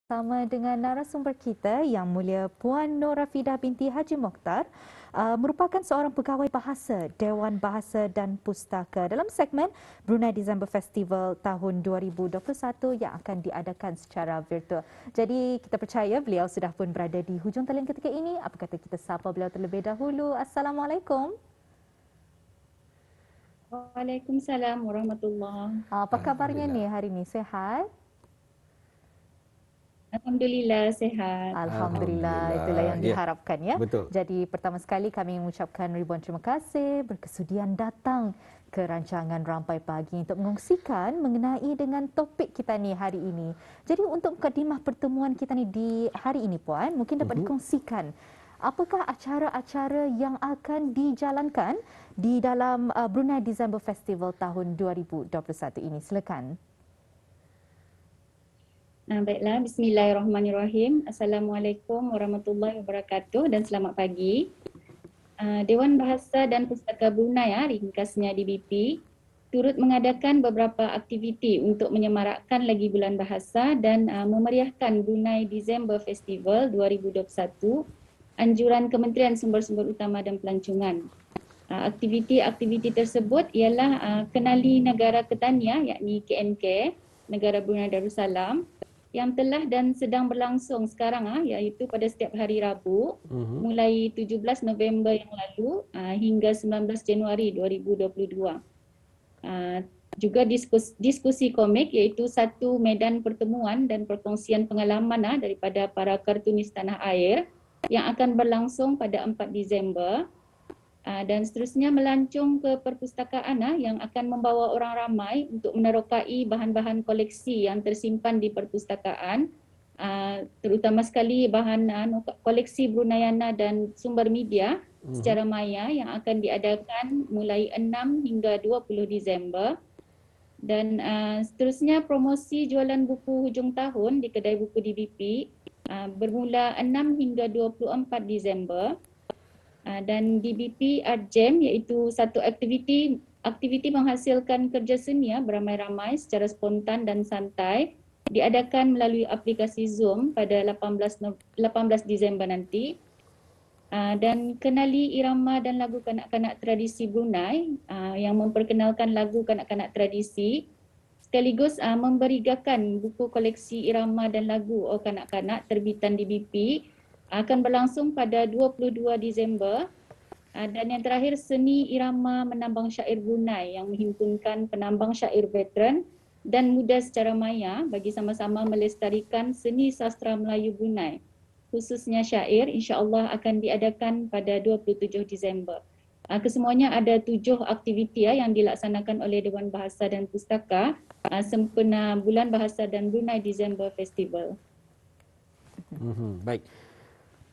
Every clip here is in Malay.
Bersama dengan narasumber kita Yang Mulia Puan Nur Rafidah binti Haji Mokhtar, merupakan seorang pegawai bahasa Dewan Bahasa dan Pustaka dalam segmen Brunei December Festival tahun 2021 yang akan diadakan secara virtual. Jadi kita percaya beliau sudah pun berada di hujung talian ketika ini. Apa kata kita sapa beliau terlebih dahulu. Assalamualaikum. Waalaikumsalam warahmatullahi. Apa kabarnya Alhamdulillah. ni hari ini? Sehat? Alhamdulillah sehat. Alhamdulillah, itulah yang Ya, diharapkan ya. betul. Jadi pertama sekali kami mengucapkan ribuan terima kasih berkesudian datang ke rancangan Rampai Pagi untuk mengongsikan mengenai dengan topik kita ni hari ini. Jadi untuk mukadimah pertemuan kita ni di hari ini Puan, mungkin dapat dikongsikan apakah acara-acara yang akan dijalankan di dalam Brunei December Festival tahun 2021 ini. Silakan. Baiklah, bismillahirrahmanirrahim. Assalamualaikum warahmatullahi wabarakatuh dan selamat pagi. Dewan Bahasa dan Pustaka Brunei, ringkasnya DBP, turut mengadakan beberapa aktiviti untuk menyemarakkan lagi bulan bahasa dan memeriahkan Brunei December Festival 2021, anjuran Kementerian Sumber-Sumber Utama dan Pelancongan. Aktiviti-aktiviti tersebut ialah kenali negara Ketania, yakni KNK, Negara Brunei Darussalam, yang telah dan sedang berlangsung sekarang iaitu pada setiap hari Rabu mulai 17 November yang lalu hingga 19 Januari 2022. Juga diskusi komik iaitu satu medan pertemuan dan perkongsian pengalaman daripada para kartunis tanah air yang akan berlangsung pada 4 Disember. Dan seterusnya melancong ke perpustakaan yang akan membawa orang ramai untuk menerokai bahan-bahan koleksi yang tersimpan di perpustakaan, terutama sekali bahan koleksi Bruneiana dan sumber media secara maya yang akan diadakan mulai 6 hingga 20 Disember. Dan seterusnya promosi jualan buku hujung tahun di kedai buku DBP bermula 6 hingga 24 Disember. Dan DBP Art Jam iaitu satu aktiviti menghasilkan kerja seni beramai-ramai secara spontan dan santai diadakan melalui aplikasi Zoom pada 18 Disember nanti. Dan kenali irama dan lagu kanak-kanak tradisi Brunei yang memperkenalkan lagu kanak-kanak tradisi sekaligus memberigakan buku koleksi irama dan lagu kanak-kanak terbitan DBP akan berlangsung pada 22 Disember. Dan yang terakhir, seni irama menambang syair Brunei yang menghimpunkan penambang syair veteran dan muda secara maya bagi sama-sama melestarikan seni sastra Melayu Brunei. Khususnya syair, insya-Allah akan diadakan pada 27 Disember. Kesemuanya ada 7 aktiviti yang dilaksanakan oleh Dewan Bahasa dan Pustaka sempena Bulan Bahasa dan Brunei December Festival. Baik.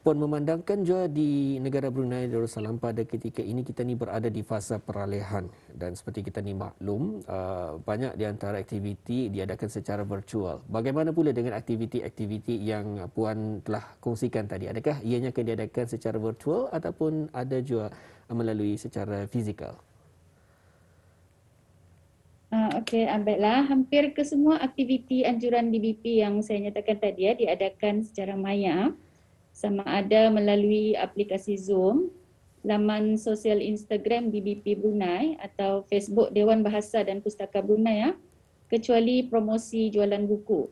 Puan, memandangkan juga di negara Brunei Darussalam pada ketika ini kita ni berada di fasa peralihan dan seperti kita ni maklum banyak di antara aktiviti diadakan secara virtual. Bagaimana pula dengan aktiviti-aktiviti yang Puan telah kongsikan tadi? Adakah ianya akan diadakan secara virtual ataupun ada juga melalui secara fizikal? Okey, baiklah. Hampir kesemua aktiviti anjuran DBP yang saya nyatakan tadi diadakan secara maya, sama ada melalui aplikasi Zoom, laman sosial Instagram DBP Brunei atau Facebook Dewan Bahasa dan Pustaka Brunei, kecuali promosi jualan buku.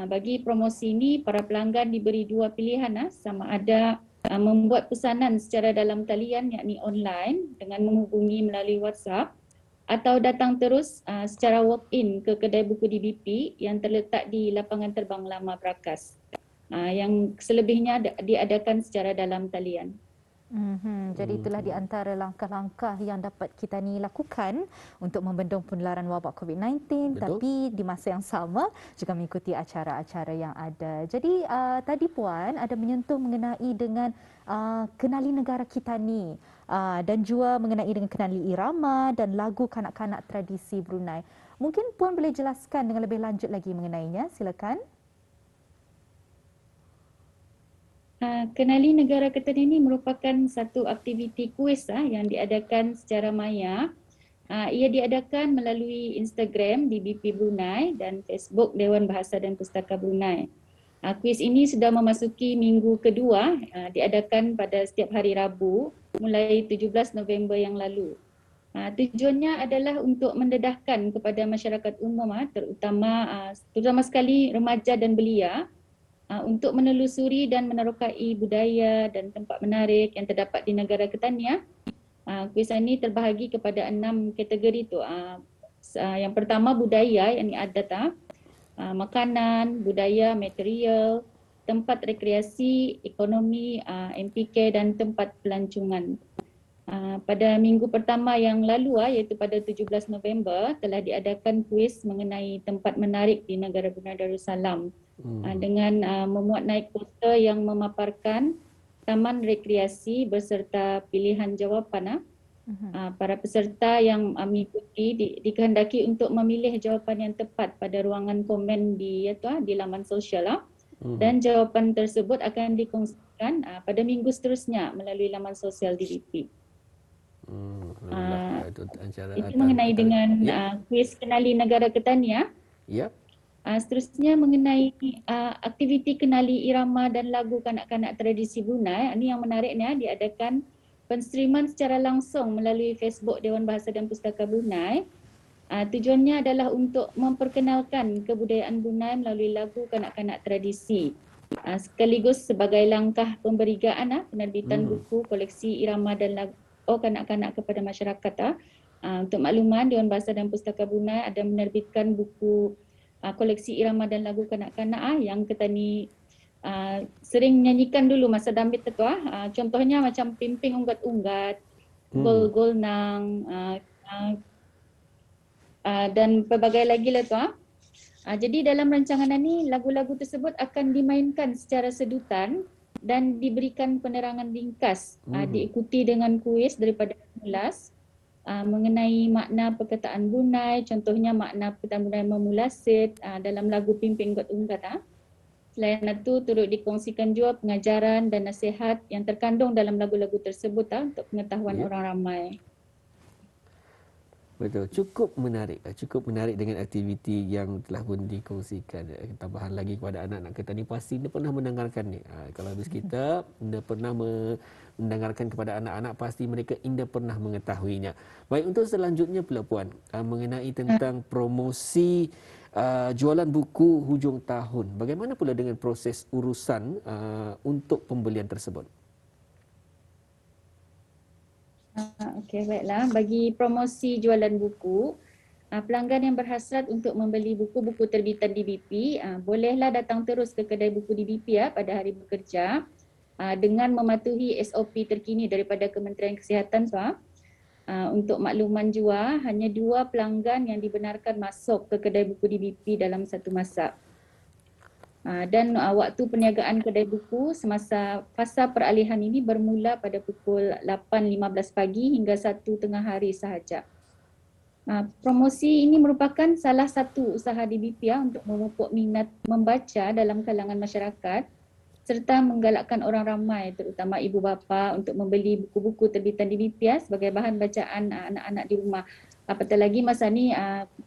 Bagi promosi ini, para pelanggan diberi 2 pilihan, sama ada membuat pesanan secara dalam talian yakni online dengan menghubungi melalui WhatsApp atau datang terus secara walk-in ke kedai buku DBP yang terletak di lapangan terbang Lama Prakas. Yang selebihnya diadakan secara dalam talian. Jadi itulah di antara langkah-langkah yang dapat kita ni lakukan untuk membendung penularan wabak COVID-19. Betul. Tapi di masa yang sama juga mengikuti acara-acara yang ada. Jadi tadi Puan ada menyentuh mengenai dengan kenali negara kita ni dan juga mengenai dengan kenali irama dan lagu kanak-kanak tradisi Brunei. Mungkin Puan boleh jelaskan dengan lebih lanjut lagi mengenainya. Silakan. Kenali negara Ketan ini merupakan satu aktiviti kuis yang diadakan secara maya. Ia diadakan melalui Instagram DBP Brunei dan Facebook Dewan Bahasa dan Pustaka Brunei. Kuis ini sudah memasuki minggu kedua, diadakan pada setiap hari Rabu mulai 17 November yang lalu. Tujuannya adalah untuk mendedahkan kepada masyarakat umum, terutama sekali remaja dan belia, untuk menelusuri dan menerokai budaya dan tempat menarik yang terdapat di negara Ketania. Kuis ini terbahagi kepada 6 kategori tu. Yang pertama budaya, yang ini adat, makanan, budaya, material, tempat rekreasi, ekonomi, MPK dan tempat pelancongan. Pada minggu pertama yang lalu, iaitu pada 17 November, telah diadakan kuis mengenai tempat menarik di negara Brunei Darussalam dengan memuat naik poster yang memaparkan taman rekreasi beserta pilihan jawapan. Para peserta yang mengikuti dikehendaki untuk memilih jawapan yang tepat pada ruangan komen di laman sosial, dan jawapan tersebut akan dikongsikan pada minggu seterusnya melalui laman sosial DBP. Itu mengenai dengan kuis kenali negara Ketania. Seterusnya mengenai aktiviti kenali irama dan lagu kanak-kanak tradisi Brunei. Ini yang menariknya, diadakan penstreaman secara langsung melalui Facebook Dewan Bahasa dan Pustaka Brunei. Tujuannya adalah untuk memperkenalkan kebudayaan Brunei melalui lagu kanak-kanak tradisi. Sekaligus sebagai langkah pemberigaan penerbitan buku koleksi irama dan lagu kanak-kanak kepada masyarakat. Untuk makluman, Dewan Bahasa dan Pustaka Brunei ada menerbitkan buku koleksi irama dan lagu kanak-kanak yang Ketani sering nyanyikan dulu masa damit tu. Contohnya macam Pimping Unggat-Unggat, Gol-Gol Nang, dan pelbagai lagi lah tu. Jadi dalam rancangan ini, lagu-lagu tersebut akan dimainkan secara sedutan dan diberikan penerangan ringkas, diikuti dengan kuis daripada 11 mengenai makna perkataan Brunei. Contohnya makna perkataan Brunei memulasit dalam lagu Pimping Unggat-Unggat. Selain itu, turut dikongsikan juga pengajaran dan nasihat yang terkandung dalam lagu-lagu tersebut untuk pengetahuan orang ramai. Betul, cukup menarik dengan aktiviti yang telah pun dikongsikan. Tambahan lagi kepada anak-anak Ketani, pasti dia pernah mendengarkan ni. Kalau habis kita dia pernah mendengarkan kepada anak-anak, pasti mereka indah pernah mengetahuinya. Baik, untuk selanjutnya pula Puan, mengenai tentang promosi jualan buku hujung tahun. Bagaimana pula dengan proses urusan untuk pembelian tersebut? Okey, baiklah. Bagi promosi jualan buku, pelanggan yang berhasrat untuk membeli buku-buku terbitan DBP, bolehlah datang terus ke kedai buku DBP pada hari bekerja dengan mematuhi SOP terkini daripada Kementerian Kesihatan. Untuk makluman jua, hanya 2 pelanggan yang dibenarkan masuk ke kedai buku DBP dalam satu masa. Dan waktu perniagaan kedai buku semasa fasa peralihan ini bermula pada pukul 8.15 pagi hingga 1 tengah hari sahaja. Promosi ini merupakan salah satu usaha DBP untuk memupuk minat membaca dalam kalangan masyarakat serta menggalakkan orang ramai, terutama ibu bapa, untuk membeli buku-buku terbitan DBP sebagai bahan bacaan anak-anak di rumah. Apatah lagi masa ni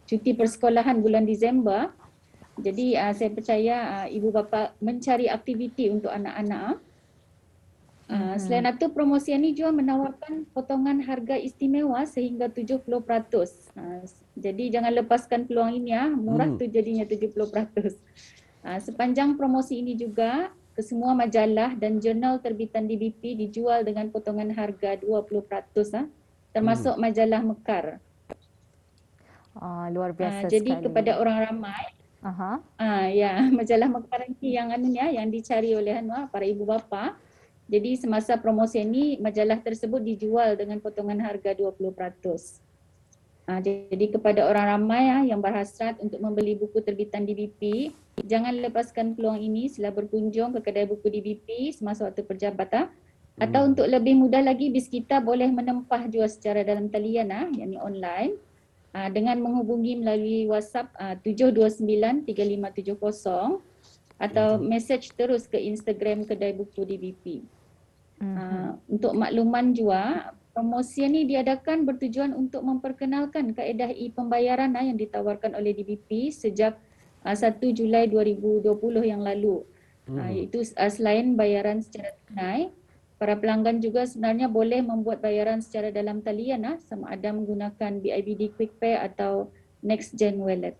cuti persekolahan bulan Disember. Jadi saya percaya ibu bapa mencari aktiviti untuk anak-anak. Selain itu, promosi ini juga menawarkan potongan harga istimewa sehingga 70%. Jadi jangan lepaskan peluang ini, murah tu jadinya 70%. Sepanjang promosi ini juga, kesemua majalah dan jurnal terbitan DBP dijual dengan potongan harga 20%, termasuk majalah Mekar. Luar biasa jadi sekali. Kepada orang ramai, majalah Mekar ini yang dicari oleh para ibu bapa. Jadi semasa promosi ini, majalah tersebut dijual dengan potongan harga 20%. Jadi kepada orang ramai yang berhasrat untuk membeli buku terbitan DBP, jangan lepaskan peluang ini. Sila berkunjung ke kedai buku DBP semasa waktu perjabatan. Atau untuk lebih mudah lagi, BISKITA boleh menempah jua secara dalam talian, yakni online, dengan menghubungi melalui WhatsApp 729-3570 atau message terus ke Instagram kedai buku DBP. Untuk makluman jua, promosi ini diadakan bertujuan untuk memperkenalkan kaedah e-pembayaran yang ditawarkan oleh DBP sejak 1 Julai 2020 yang lalu. Iaitu selain bayaran secara tunai, para pelanggan juga sebenarnya boleh membuat bayaran secara dalam talian sama ada menggunakan BIBD QuickPay atau NextGen Wallet.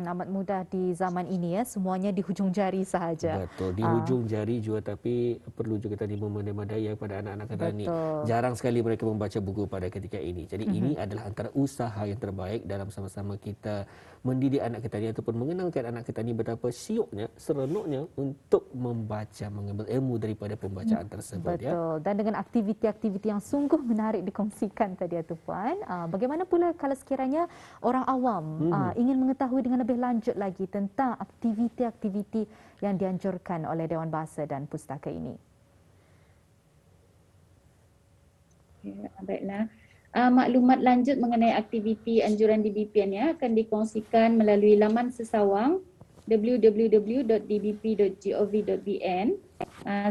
Amat mudah di zaman ini ya, semuanya di hujung jari sahaja. Betul, di hujung jari juga, tapi perlu juga tadi memadai pada anak-anak kita ni. Betul. Jarang sekali mereka membaca buku pada ketika ini. Jadi ini adalah antara usaha yang terbaik dalam sama-sama kita mendidik anak kita ni ataupun mengenalkan anak kita ni betapa syuknya, seronoknya untuk membaca, mengambil ilmu daripada pembacaan tersebut. Betul. Dan dengan aktiviti-aktiviti yang sungguh menarik dikongsikan tadi tu Puan, bagaimana pula kalau sekiranya orang awam ingin mengetahui dengan lebih lanjut lagi tentang aktiviti-aktiviti yang dianjurkan oleh Dewan Bahasa dan Pustaka ini? Ya, baiklah. Maklumat lanjut mengenai aktiviti anjuran DBP akan dikongsikan melalui laman sesawang www.dbp.gov.bn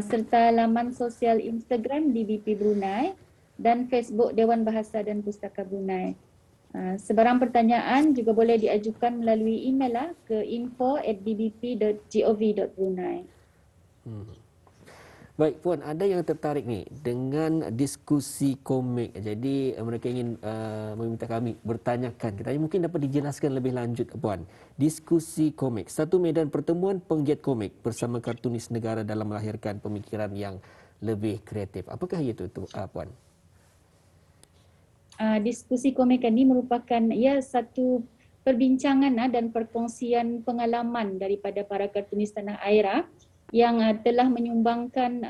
serta laman sosial Instagram DBP Brunei dan Facebook Dewan Bahasa dan Pustaka Brunei. Sebarang pertanyaan juga boleh diajukan melalui email ke info@dbp.gov.brunei. Baik Puan, ada yang tertarik ni dengan diskusi komik. Jadi mereka ingin meminta kami bertanyakan. Kita mungkin dapat dijelaskan lebih lanjut Puan. Diskusi komik, satu medan pertemuan penggiat komik bersama kartunis negara dalam melahirkan pemikiran yang lebih kreatif. Apakah itu Puan? Diskusi komik ini merupakan satu perbincangan dan perkongsian pengalaman daripada para kartunis tanah air yang telah menyumbangkan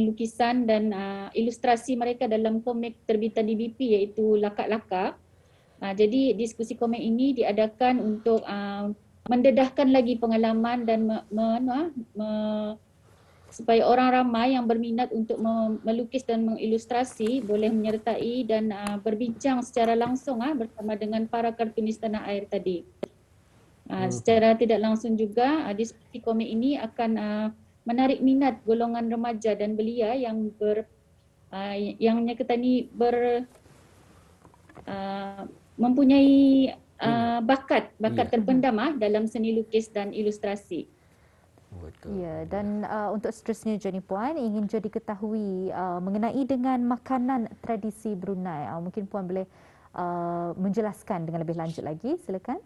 lukisan dan ilustrasi mereka dalam komik terbitan DBP iaitu Lakak-Lakak. Jadi diskusi komik ini diadakan untuk mendedahkan lagi pengalaman dan supaya orang ramai yang berminat untuk melukis dan mengilustrasi boleh menyertai dan berbincang secara langsung bersama dengan para kartunis tanah air tadi. Secara tidak langsung juga diskusi komik ini akan menarik minat golongan remaja dan belia yang mempunyai bakat terpendam dalam seni lukis dan ilustrasi. Betul. Ya, dan untuk seterusnya Jenny Puan ingin jadi ketahui mengenai dengan makanan tradisi Brunei. Mungkin Puan boleh menjelaskan dengan lebih lanjut lagi, silakan.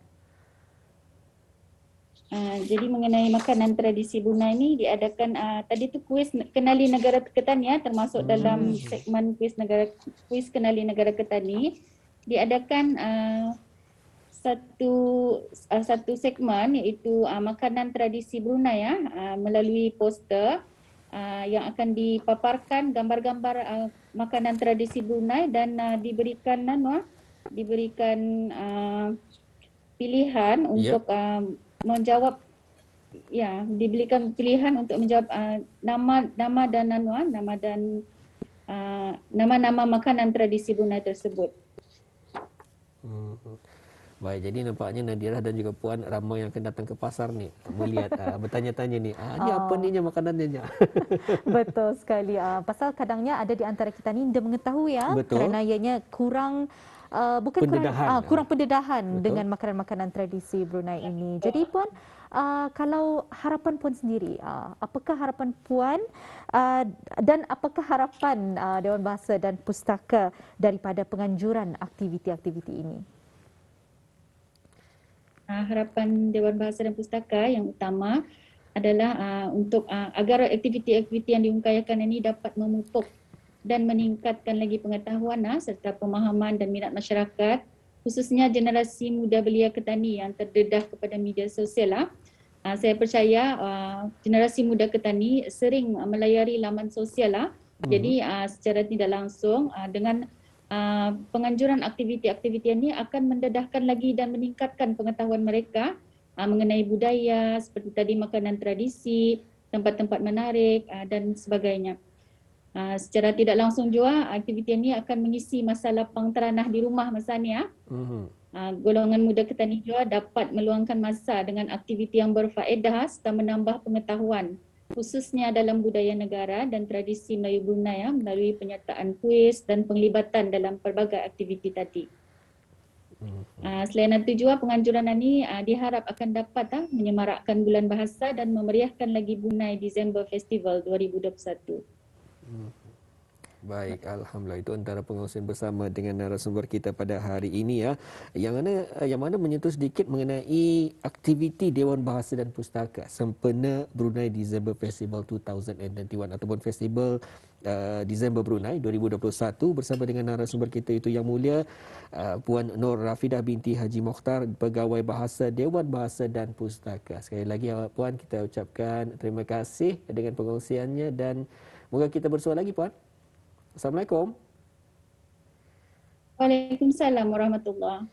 Jadi mengenai makanan tradisi Brunei ini diadakan tadi tu kuis kenali negara Ketani termasuk dalam segmen kuis kenali negara Ketani diadakan satu segmen iaitu makanan tradisi Brunei melalui poster yang akan dipaparkan gambar-gambar makanan tradisi Brunei dan diberikan pilihan untuk menjawab diberikan pilihan untuk menjawab nama-nama makanan tradisi Brunei tersebut. Baik, jadi nampaknya Nadira dan juga Puan ramai yang akan datang ke pasar ni melihat bertanya-tanya ni. Ni apa ni makanannya? Betul sekali. Pasal kadangnya ada di antara kita ni dia mengetahui kerana ianya kurang kurang pendedahan dengan makanan-makanan tradisi Brunei ini. Jadi Puan, kalau harapan Puan sendiri, apakah harapan Puan dan apakah harapan Dewan Bahasa dan Pustaka daripada penganjuran aktiviti-aktiviti ini? Harapan Dewan Bahasa dan Pustaka yang utama adalah untuk agar aktiviti-aktiviti yang diungkaykan ini dapat memupuk dan meningkatkan lagi pengetahuan serta pemahaman dan minat masyarakat, khususnya generasi muda belia Ketani yang terdedah kepada media sosial. Saya percaya generasi muda Ketani sering melayari laman sosial. Jadi secara tidak langsung dengan penganjuran aktiviti-aktiviti ini akan mendedahkan lagi dan meningkatkan pengetahuan mereka mengenai budaya seperti tadi makanan tradisi, tempat-tempat menarik dan sebagainya. Secara tidak langsung juga aktiviti ini akan mengisi masa lapang teranah di rumah masa ni. Golongan muda Ketani juga dapat meluangkan masa dengan aktiviti yang berfaedah serta menambah pengetahuan khususnya dalam budaya negara dan tradisi Melayu Brunei melalui penyertaan kuis dan penglibatan dalam pelbagai aktiviti tadi. Selain itu juga penganjuran ini diharap akan dapat menyemarakkan Bulan Bahasa dan memeriahkan lagi Brunei December Festival 2021. Baik, alhamdulillah, itu antara pengongsian bersama dengan narasumber kita pada hari ini ya. Yang mana menyentuh sedikit mengenai aktiviti Dewan Bahasa dan Pustaka sempena Brunei December Festival 2021 ataupun Festival December Brunei 2021 bersama dengan narasumber kita itu yang mulia Puan Nur Rafidah binti Haji Mokhtar, Pegawai Bahasa Dewan Bahasa dan Pustaka. Sekali lagi Puan, kita ucapkan terima kasih dengan pengongsiannya dan moga kita bersua lagi Puan. Assalamualaikum. Waalaikumsalam warahmatullahi.